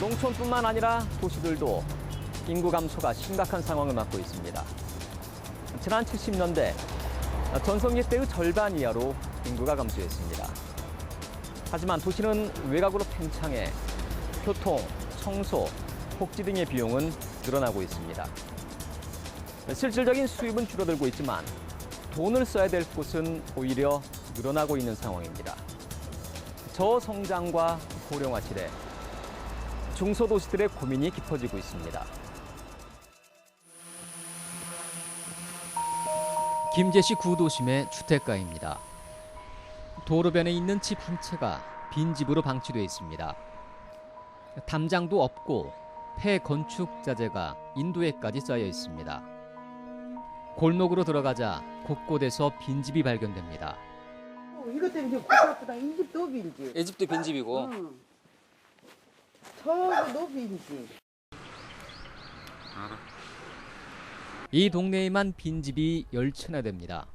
농촌뿐만 아니라 도시들도 인구 감소가 심각한 상황을 맞고 있습니다. 지난 70년대 전성기 때의 절반 이하로 인구가 감소했습니다. 하지만 도시는 외곽으로 팽창해 교통, 청소, 복지 등의 비용은 늘어나고 있습니다. 실질적인 수입은 줄어들고 있지만 돈을 써야 될 곳은 오히려 늘어나고 있는 상황입니다. 저성장과 고령화 시대, 중소도시들의 고민이 깊어지고 있습니다. 김제시 구도심의 주택가입니다. 도로변에 있는 집 한 채가 빈집으로 방치되어 있습니다. 담장도 없고 폐건축 자재가 인도에까지 쌓여 있습니다. 골목으로 들어가자 곳곳에서 빈집이 발견됩니다. 이것 때문에 고깝다. 이 집도 빈집. 이 집도 빈집이고. 응. 저도 빈집. 이 동네에만 빈집이 10채나 됩니다.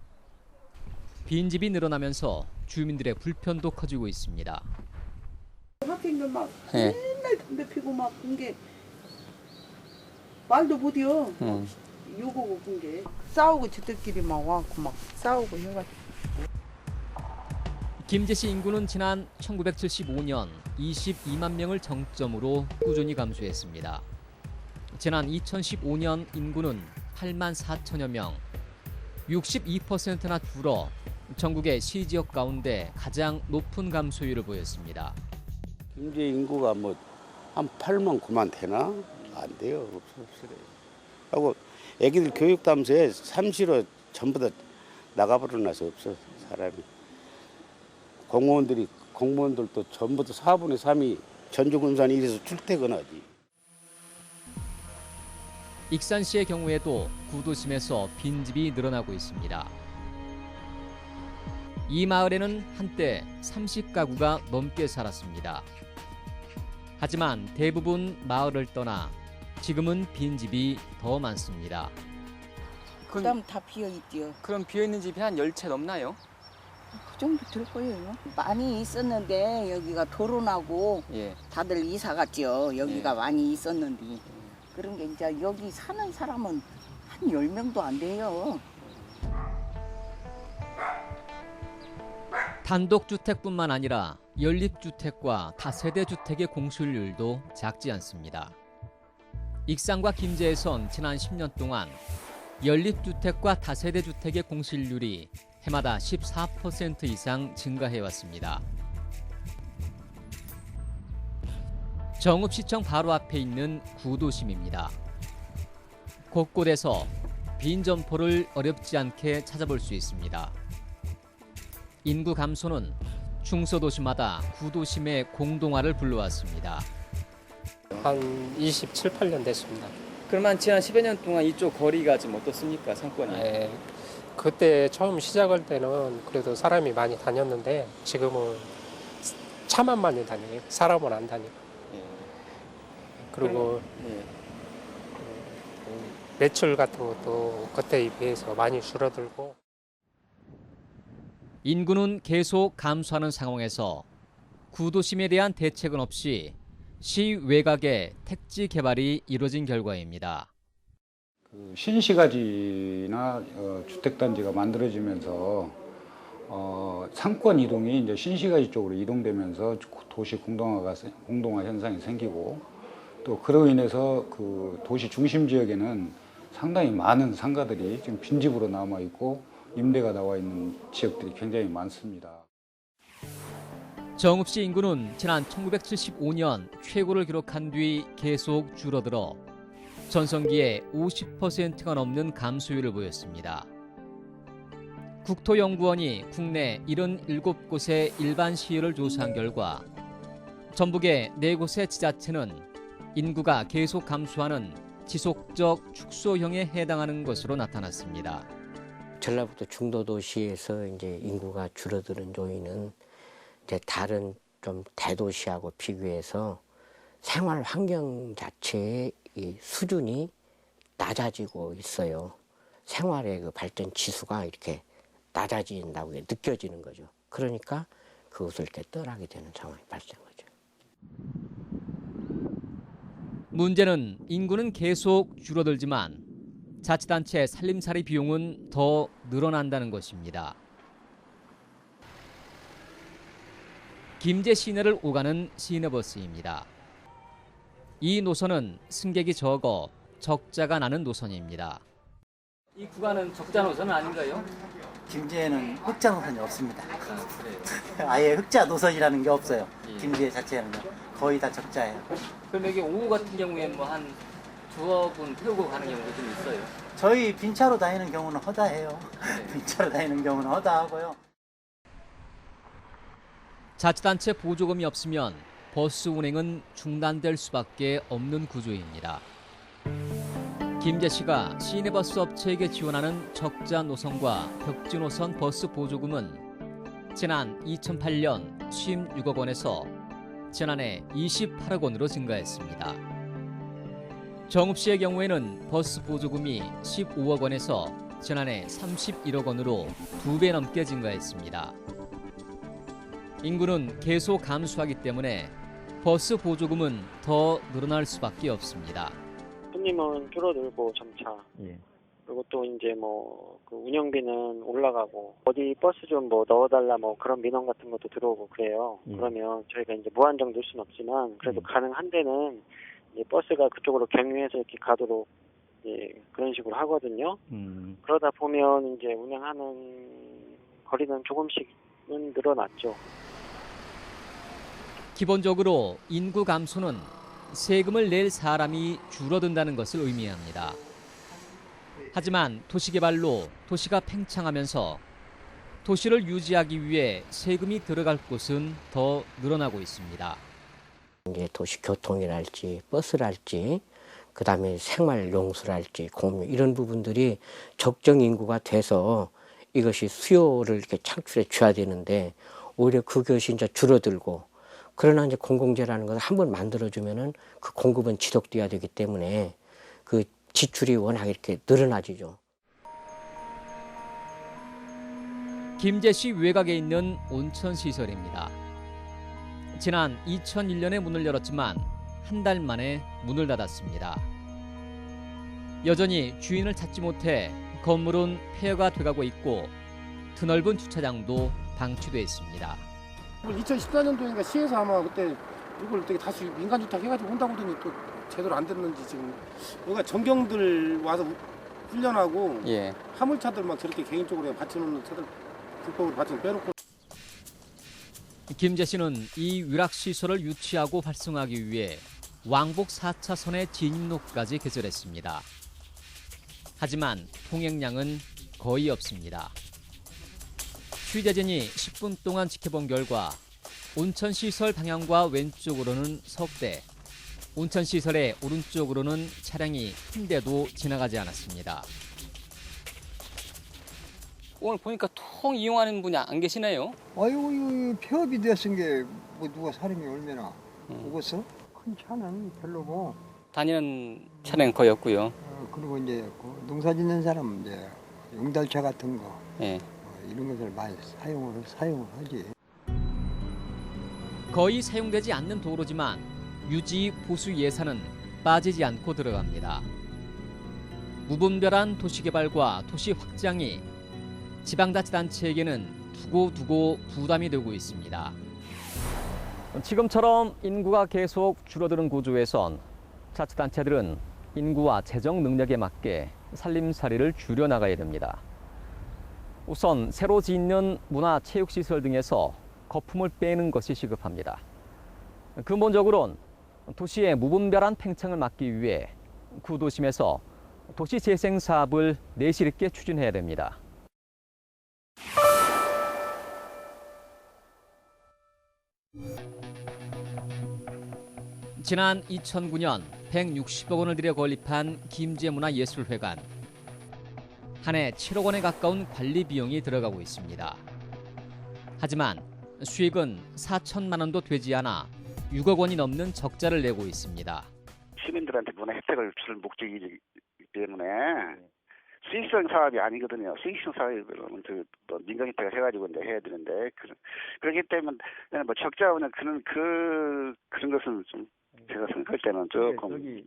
빈집이 늘어나면서 주민들의 불편도 커지고 있습니다. 학생들 막 예. 맨날 담배 피고 막 그게 말도 못해요. 욕하고 그게 싸우고 저들끼리 막 와갖고 막 싸우고 해가지고. 김제시 인구는 지난 1975년 22만 명을 정점으로 꾸준히 감소했습니다. 지난 2015년 인구는 8만 4천여 명, 62%나 줄어 전국의 시지역 가운데 가장 높은 감소율을 보였습니다. 김제 인구가 뭐 한 8만 9만 되나? 안 돼요. 없어요. 하고 애기들 교육 담소에 삼시로 전부 다 나가버려놔서 없어 사람이. 공무원들도 전부 다 4분의 3이 전주군산이 이래서 출퇴근하지. 익산시의 경우에도 구도심에서 빈집이 늘어나고 있습니다. 이 마을에는 한때 30가구가 넘게 살았습니다. 하지만 대부분 마을을 떠나 지금은 빈집이 더 많습니다. 그다음 다 비어있지요. 그럼 비어있는 집이 한 10채 넘나요? 그 정도 될 거예요. 많이 있었는데 여기가 도로나고 예. 다들 이사 갔지요. 여기가 예. 많이 있었는데. 그런 게 이제 여기 사는 사람은 한 10명도 안 돼요. 단독주택뿐만 아니라 연립주택과 다세대 주택의 공실률도 작지 않습니다. 익산과 김제에선 지난 10년 동안 연립주택과 다세대 주택의 공실률이 해마다 14% 이상 증가해왔습니다. 정읍시청 바로 앞에 있는 구도심입니다. 곳곳에서 빈 점포를 어렵지 않게 찾아볼 수 있습니다. 인구 감소는 중소도시마다 구도심의 공동화를 불러왔습니다. 한 27, 8년 됐습니다. 그러면 지난 10여 년 동안 이쪽 거리가 좀 어떻습니까? 상권이? 예, 그때 처음 시작할 때는 그래도 사람이 많이 다녔는데 지금은 차만 많이 다녀요. 사람은 안 다니고. 예. 그리고 예. 매출 같은 것도 그때에 비해서 많이 줄어들고. 인구는 계속 감소하는 상황에서 구도심에 대한 대책은 없이 시 외곽의 택지 개발이 이루어진 결과입니다. 신시가지나 주택단지가 만들어지면서 상권 이동이 이제 신시가지 쪽으로 이동되면서 도시 공동화 현상이 생기고, 또 그로 인해서 그 도시 중심 지역에는 상당히 많은 상가들이 지금 빈집으로 남아 있고 임대가 나와 있는 지역들이 굉장히 많습니다. 정읍시 인구는 지난 1975년 최고를 기록한 뒤 계속 줄어들어 전성기에 50%가 넘는 감소율을 보였습니다. 국토연구원이 국내 77곳의 일반 시의를 조사한 결과 전북의 4곳의 지자체는 인구가 계속 감소하는 지속적 축소형에 해당하는 것으로 나타났습니다. 전라북도 중도도시에서 이제 인구가 줄어드는 요인은 이제 다른 좀 대도시하고 비교해서 생활 환경 자체의 이 수준이 낮아지고 있어요. 생활의 그 발전 지수가 이렇게 낮아진다고 느껴지는 거죠. 그러니까 그것을 이렇게 떠나게 되는 상황이 발생하죠. 문제는 인구는 계속 줄어들지만 자치단체 살림살이 비용은 더 늘어난다는 것입니다. 김제 시내를 오가는 시내버스입니다. 이 노선은 승객이 적어 적자가 나는 노선입니다. 이 구간은 적자 노선은 아닌가요? 김제에는 흑자 노선이 없습니다. 아예 흑자 노선이라는 게 없어요. 김제 자체는 거의 다 적자예요. 그럼 여기 오후 같은 경우에 뭐 한 두어 분 태우고 가는 경우도 좀 있어요? 저희 빈차로 다니는 경우는 허다해요. 빈차로 다니는 경우는 허다하고요. 자치단체 보조금이 없으면 버스 운행은 중단될 수밖에 없는 구조입니다. 김제시가 시내버스 업체에게 지원하는 적자 노선과 벽지 노선 버스 보조금은 지난 2008년 56억 원에서 지난해 28억 원으로 증가했습니다. 정읍시의 경우에는 버스 보조금이 15억 원에서 지난해 31억 원으로 2배 넘게 증가했습니다. 인구는 계속 감소하기 때문에 버스 보조금은 더 늘어날 수밖에 없습니다. 손님은 줄어들고 점차. 그리고 또 이제 그 운영비는 올라가고 어디 버스 좀 넣어달라 그런 민원 같은 것도 들어오고 그래요. 그러면 저희가 이제 무한정 넣을 수는 없지만 그래도 가능한 데는 이제 버스가 그쪽으로 경유해서 이렇게 가도록 그런 식으로 하거든요. 그러다 보면 이제 운행하는 거리는 조금씩은 늘어났죠. 기본적으로 인구 감소는 세금을 낼 사람이 줄어든다는 것을 의미합니다. 하지만 도시개발로 도시가 팽창하면서 도시를 유지하기 위해 세금이 들어갈 곳은 더 늘어나고 있습니다. 이제 도시 교통이랄지 버스랄지 그다음에 생활용수랄지 공유 이런 부분들이 적정 인구가 돼서 이것이 수요를 이렇게 창출해 줘야 되는데 오히려 그것이 이제 줄어들고 그러나 이제 공공재라는 것을 한번 만들어주면은 그 공급은 지속돼야 되기 때문에 그 지출이 워낙 이렇게 늘어나지죠. 김제시 외곽에 있는 온천시설입니다. 지난 2001년에 문을 열었지만 한 달 만에 문을 닫았습니다. 여전히 주인을 찾지 못해 건물은 폐허가 돼가고 있고 드넓은 주차장도 방치돼 있습니다. 2014년도인가 시에서 아마 그때 이걸 되게 다시 민간주택 해가지고 온다고 하더니 또 제대로 안 됐는지 지금 여기가 전경들 와서 훈련하고 화물차들 막 저렇게 개인적으로 받쳐놓는 차들 불법으로 받쳐 빼놓고. 김제시는 이 위락시설을 유치하고 활성화하기 위해 왕복 4차선의 진입로까지 개설했습니다. 하지만 통행량은 거의 없습니다. 취재진이 10분 동안 지켜본 결과 온천시설 방향과 왼쪽으로는 석대, 온천시설의 오른쪽으로는 차량이 한 대도 지나가지 않았습니다. 오늘 보니까 통 이용하는 분이 안 계시네요. 아이고 이 폐업이 됐은 게 뭐 누가 사람이 얼마나 오겠어? 큰 차는 별로고 다니는 차량은 거의 없고요. 그리고 이제 그 농사짓는 사람은 이제 용달차 같은 거 이런 것을 많이 사용을 하지. 거의 사용되지 않는 도로지만 유지 보수 예산은 빠지지 않고 들어갑니다. 무분별한 도시개발과 도시 확장이 지방자치단체에게는 두고두고 부담이 되고 있습니다. 지금처럼 인구가 계속 줄어드는 구조에선 자치단체들은 인구와 재정 능력에 맞게 살림살이를 줄여나가야 됩니다. 우선 새로 짓는 문화체육시설 등에서 거품을 빼는 것이 시급합니다. 근본적으로는 도시의 무분별한 팽창을 막기 위해 구도심에서 도시재생 사업을 내실 있게 추진해야 됩니다. 지난 2009년 160억 원을 들여 건립한 김제문화예술회관. 한 해 7억 원에 가까운 관리 비용이 들어가고 있습니다. 하지만 수익은 4천만 원도 되지 않아 6억 원이 넘는 적자를 내고 있습니다. 시민들한테 문화 혜택을 줄 목적이기 때문에 수익성 사업이 아니거든요. 수익성 사업이 그러면 민간 혜택을 해가지고 이제 해야 되는데 그렇기 때문에 뭐 적자 오는 그런 것은 좀 제가 생각할 때는 조금.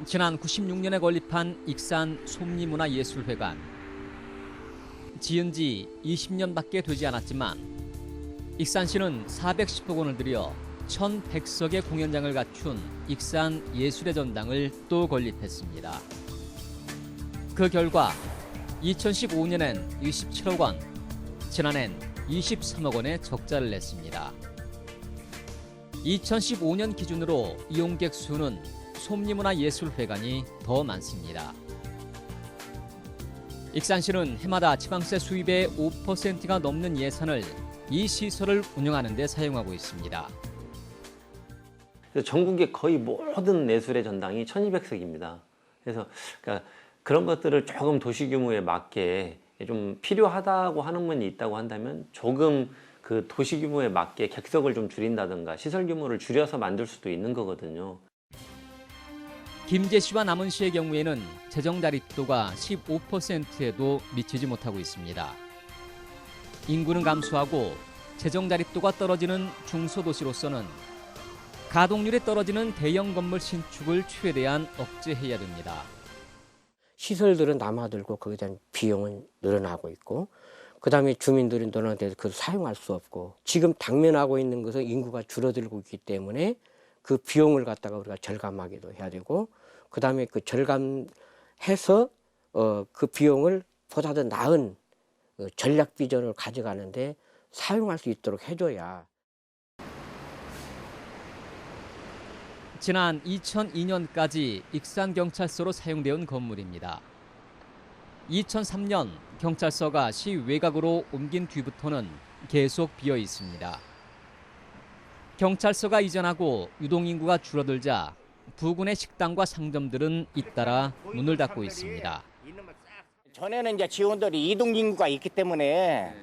지난 96년에 건립한 익산 솜리문화예술회관. 지은 지 20년밖에 되지 않았지만 익산시는 410억 원을 들여 1,100석의 공연장을 갖춘 익산 예술의 전당을 또 건립했습니다. 그 결과 2015년엔 27억 원, 지난해엔 23억 원의 적자를 냈습니다. 2015년 기준으로 이용객 수는 솜리문화예술회관이 더 많습니다. 익산시는 해마다 지방세 수입의 5%가 넘는 예산을 이 시설을 운영하는 데 사용하고 있습니다. 전국의 거의 모든 예술의 전당이 1200석입니다. 그래서 그러니까 그런 것들을 조금 도시 규모에 맞게 좀 필요하다고 하는 분이 있다고 한다면 조금 그 도시 규모에 맞게 객석을 좀 줄인다든가 시설 규모를 줄여서 만들 수도 있는 거거든요. 김제시와 남원시의 경우에는 재정 자립도가 15%에도 미치지 못하고 있습니다. 인구는 감소하고 재정 자립도가 떨어지는 중소도시로서는 가동률이 떨어지는 대형 건물 신축을 최대한 억제해야 됩니다. 시설들은 남아들고 거기에 대한 비용은 늘어나고 있고 그다음에 주민들이 늘어나는데 그걸 사용할 수 없고 지금 당면하고 있는 것은 인구가 줄어들고 있기 때문에 그 비용을 갖다가 우리가 절감하기도 해야 되고 그다음에 그 절감해서 그 비용을 보다 더 나은 전략 비전을 가져가는데 사용할 수 있도록 해줘야. 지난 2002년까지 익산경찰서로 사용되어 온 건물입니다. 2003년 경찰서가 시 외곽으로 옮긴 뒤부터는 계속 비어 있습니다. 경찰서가 이전하고 유동인구가 줄어들자 부근의 식당과 상점들은 잇따라 문을 닫고 있습니다. 전에는 이제 지원들이 이동인구가 있기 때문에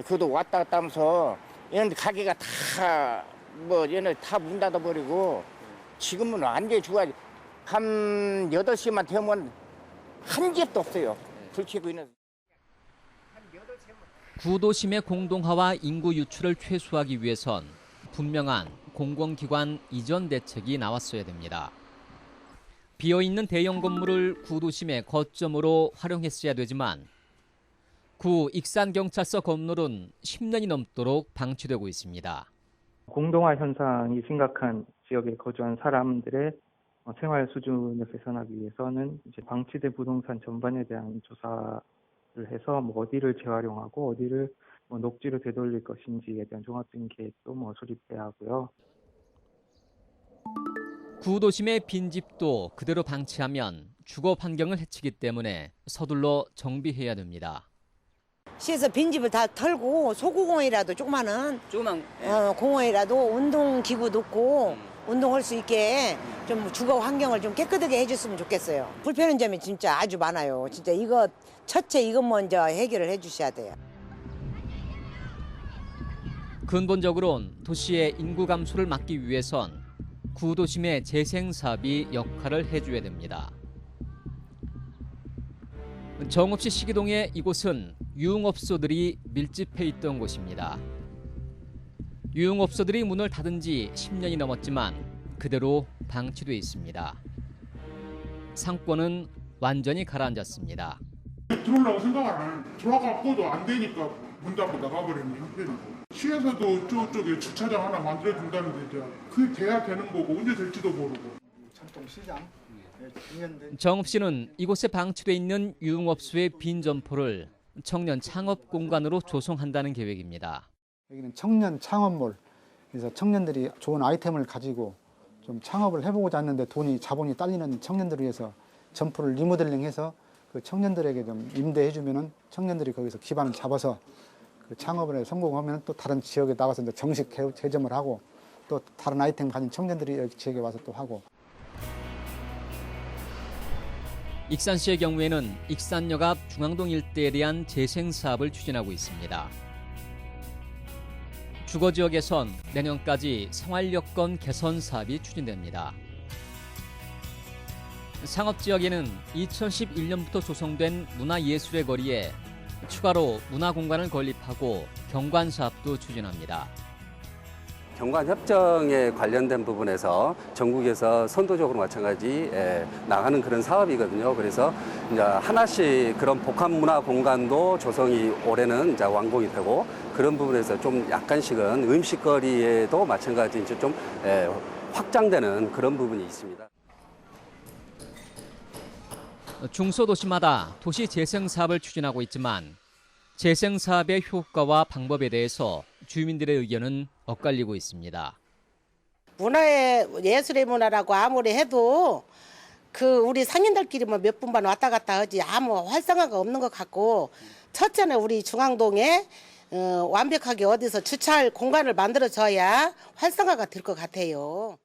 그도 왔다 갔다 하면서 이런 가게가 다 얘네 다 문 닫아버리고 지금은 완전히 좋아지. 한 8시만 되면 한 집도 없어요. 불 켜고 있는. 구도심의 공동화와 인구 유출을 최소화하기 위해선 분명한 공공기관 이전 대책이 나왔어야 됩니다. 비어있는 대형 건물을 구도심의 거점으로 활용했어야 되지만 구 익산경찰서 건물은 10년이 넘도록 방치되고 있습니다. 공동화 현상이 심각한 지역에 거주한 사람들의 생활 수준을 개선하기 위해서는 이제 방치된 부동산 전반에 대한 조사를 해서 어디를 재활용하고 어디를 녹지로 되돌릴 것인지에 대한 종합적인 계획도 수립해야 하고요. 구도심의 빈집도 그대로 방치하면 주거 환경을 해치기 때문에 서둘러 정비해야 됩니다. 시에서 빈집을 다 털고 소구공원이라도 조그만 공원이라도 운동기구 놓고 운동할 수 있게 좀 주거 환경을 좀 깨끗하게 해줬으면 좋겠어요. 불편한 점이 진짜 아주 많아요. 진짜 이거 먼저 해결을 해주셔야 돼요. 근본적으로는 도시의 인구 감소를 막기 위해선 구도심의 재생사업이 역할을 해줘야 됩니다. 정읍시 시기동의 이곳은 유흥업소들이 밀집해 있던 곳입니다. 유흥업소들이 문을 닫은 지 10년이 넘었지만 그대로 방치돼 있습니다. 상권은 완전히 가라앉았습니다. 들어오려고 생각을 안 해. 들어가고도 안 되니까 문 닫고 나가버리면 힘들고. 시에서도 저쪽에 주차장 하나 만들어준다는데 이제 그게 돼야 되는 거고 언제 될지도 모르고. 전통시장. 정읍시는 이곳에 방치돼 있는 유흥업소의 빈 점포를 청년 창업 공간으로 조성한다는 계획입니다. 여기는 청년 창업몰. 그래서 청년들이 좋은 아이템을 가지고 좀 창업을 해보고자 하는데 자본이 딸리는 청년들을 위해서 점포를 리모델링해서 그 청년들에게 좀 임대해주면은 청년들이 거기서 기반을 잡아서 그 창업을 해 성공하면 또 다른 지역에 나가서 이제 정식 개점을 하고 또 다른 아이템 가진 청년들이 여기 지역에 와서 또 하고. 익산시의 경우에는 익산역 앞 중앙동 일대에 대한 재생 사업을 추진하고 있습니다. 주거지역에선 내년까지 생활여건 개선 사업이 추진됩니다. 상업지역에는 2011년부터 조성된 문화예술의 거리에 추가로 문화공간을 건립해 사업하고 경관 사업도 추진합니다. 경관 협정에 관련된 부분에서 전국에서 선도적으로 마찬가지 나가는 그런 사업이거든요. 그래서 이제 하나씩 그런 복합 문화 공간도 조성이 올해는 이제 완공이 되고 그런 부분에서 좀 약간씩은 음식거리에도 마찬가지 이제 좀 확장되는 그런 부분이 있습니다. 중소도시마다 도시 재생 사업을 추진하고 있지만 재생 사업의 효과와 방법에 대해서 주민들의 의견은 엇갈리고 있습니다. 문화의 예술의 문화라고 아무리 해도 우리 상인들끼리만 몇 분만 왔다 갔다 하지 아무 활성화가 없는 것 같고, 첫째는 우리 중앙동에 완벽하게 어디서 주차할 공간을 만들어줘야 활성화가 될 것 같아요.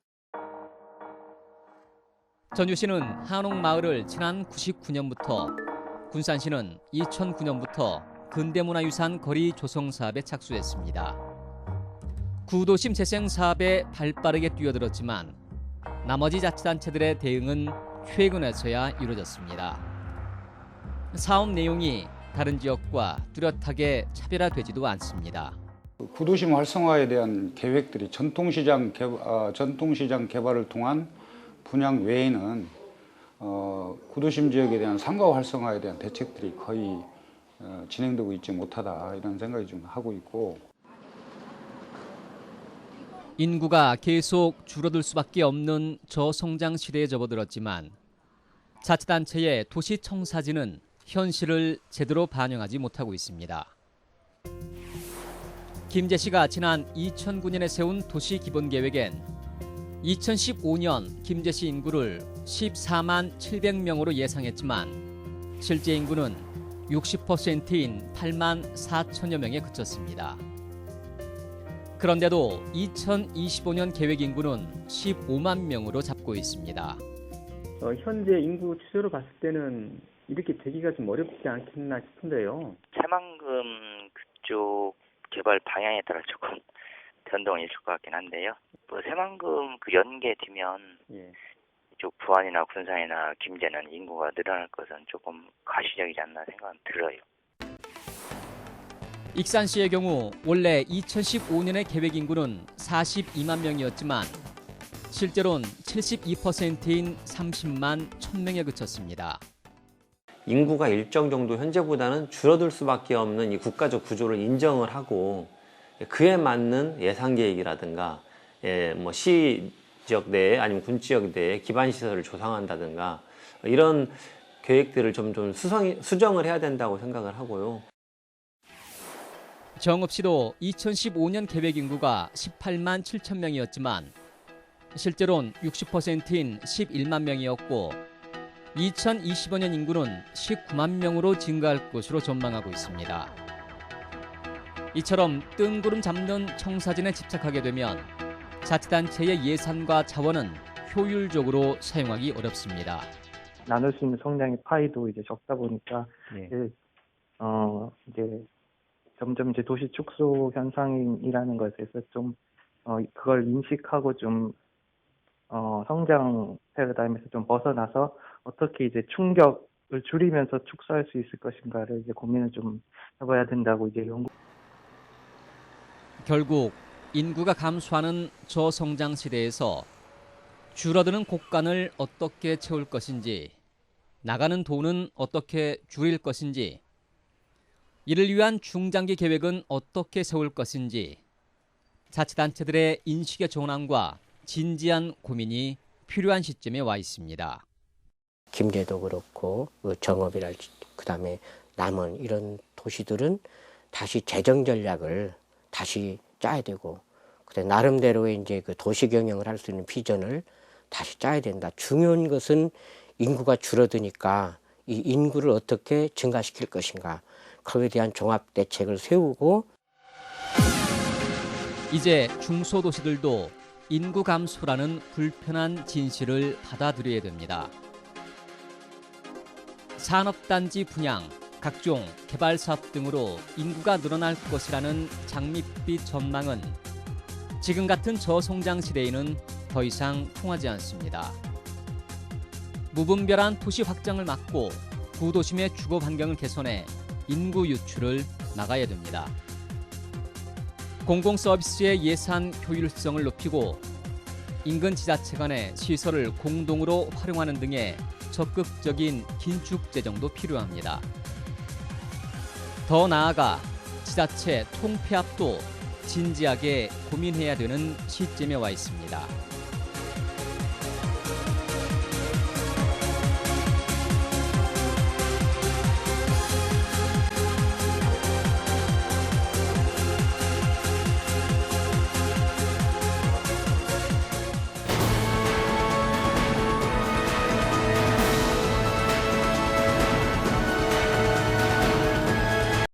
전주시는 한옥마을을 지난 99년부터, 군산시는 2009년부터 근대문화유산 거리 조성 사업에 착수했습니다. 구도심 재생 사업에 발빠르게 뛰어들었지만 나머지 자치단체들의 대응은 최근에서야 이루어졌습니다. 사업 내용이 다른 지역과 뚜렷하게 차별화되지도 않습니다. 구도심 활성화에 대한 계획들이 전통시장 개발을 통한 분양 외에는 구도심 지역에 대한 상가 활성화에 대한 대책들이 거의 진행되고 있지 못하다, 이런 생각이 좀 하고 있고, 인구가 계속 줄어들 수밖에 없는 저성장 시대에 접어들었지만 자치단체의 도시청사진은 현실을 제대로 반영하지 못하고 있습니다. 김제시가 지난 2009년에 세운 도시기본계획엔 2015년 김제시 인구를 14만 700명으로 예상했지만 실제 인구는 60%인 8만 4천여 명에 그쳤습니다. 그런데도 2025년 계획 인구는 15만 명으로 잡고 있습니다. 현재 인구 추세로 봤을 때는 이렇게 되기가 좀 어렵지 않겠나 싶은데요. 새만금 그쪽 개발 방향에 따라 조금 변동이 있을 것 같긴 한데요. 새만금 연계되면 이쪽 부안이나 군산이나 김제는 인구가 늘어날 것은 조금 가시적이지 않나 생각은 들어요. 익산시의 경우 원래 2015년의 계획 인구는 42만 명이었지만 실제로는 72%인 30만 1,000명에 그쳤습니다. 인구가 일정 정도 현재보다는 줄어들 수밖에 없는 이 국가적 구조를 인정을 하고 그에 맞는 예산 계획이라든가 시 지역 내에 아니면 군 지역 내에 기반 시설을 조성한다든가 이런 계획들을 좀 수정을 해야 된다고 생각을 하고요. 정읍시도 2015년 계획 인구가 18만 7천 명이었지만 실제로는 60%인 11만 명이었고 2025년 인구는 19만 명으로 증가할 것으로 전망하고 있습니다. 이처럼 뜬구름 잡는 청사진에 집착하게 되면 자치단체의 예산과 자원은 효율적으로 사용하기 어렵습니다. 나눌 수 있는 성장의 파이도 이제 적다 보니까 이제 점점 이제 도시 축소 현상이라는 것에서 좀 그걸 인식하고 좀 성장 패러다임에서 좀 벗어나서 어떻게 이제 충격을 줄이면서 축소할 수 있을 것인가를 이제 고민을 좀 해봐야 된다고 이제 결국 인구가 감소하는 저성장 시대에서 줄어드는 곳간을 어떻게 채울 것인지, 나가는 돈은 어떻게 줄일 것인지, 이를 위한 중장기 계획은 어떻게 세울 것인지 자치단체들의 인식의 전환과 진지한 고민이 필요한 시점에 와 있습니다. 김제도 그렇고 정읍이랄지 그다음에 남원 이런 도시들은 다시 재정 전략을 다시 짜야 되고 그래 나름대로의 이제 그 도시 경영을 할 수 있는 비전을 다시 짜야 된다. 중요한 것은 인구가 줄어드니까 이 인구를 어떻게 증가시킬 것인가. 거기에 대한 종합 대책을 세우고 이제 중소도시들도 인구 감소라는 불편한 진실을 받아들여야 됩니다. 산업단지 분양, 각종 개발 사업 등으로 인구가 늘어날 것이라는 장밋빛 전망은 지금 같은 저성장 시대에는 더 이상 통하지 않습니다. 무분별한 도시 확장을 막고 구도심의 주거 환경을 개선해 인구 유출을 막아야 됩니다. 공공서비스의 예산 효율성을 높이고 인근 지자체 간의 시설을 공동으로 활용하는 등의 적극적인 긴축 재정도 필요합니다. 더 나아가 지자체 통폐합도 진지하게 고민해야 되는 시점에 와 있습니다.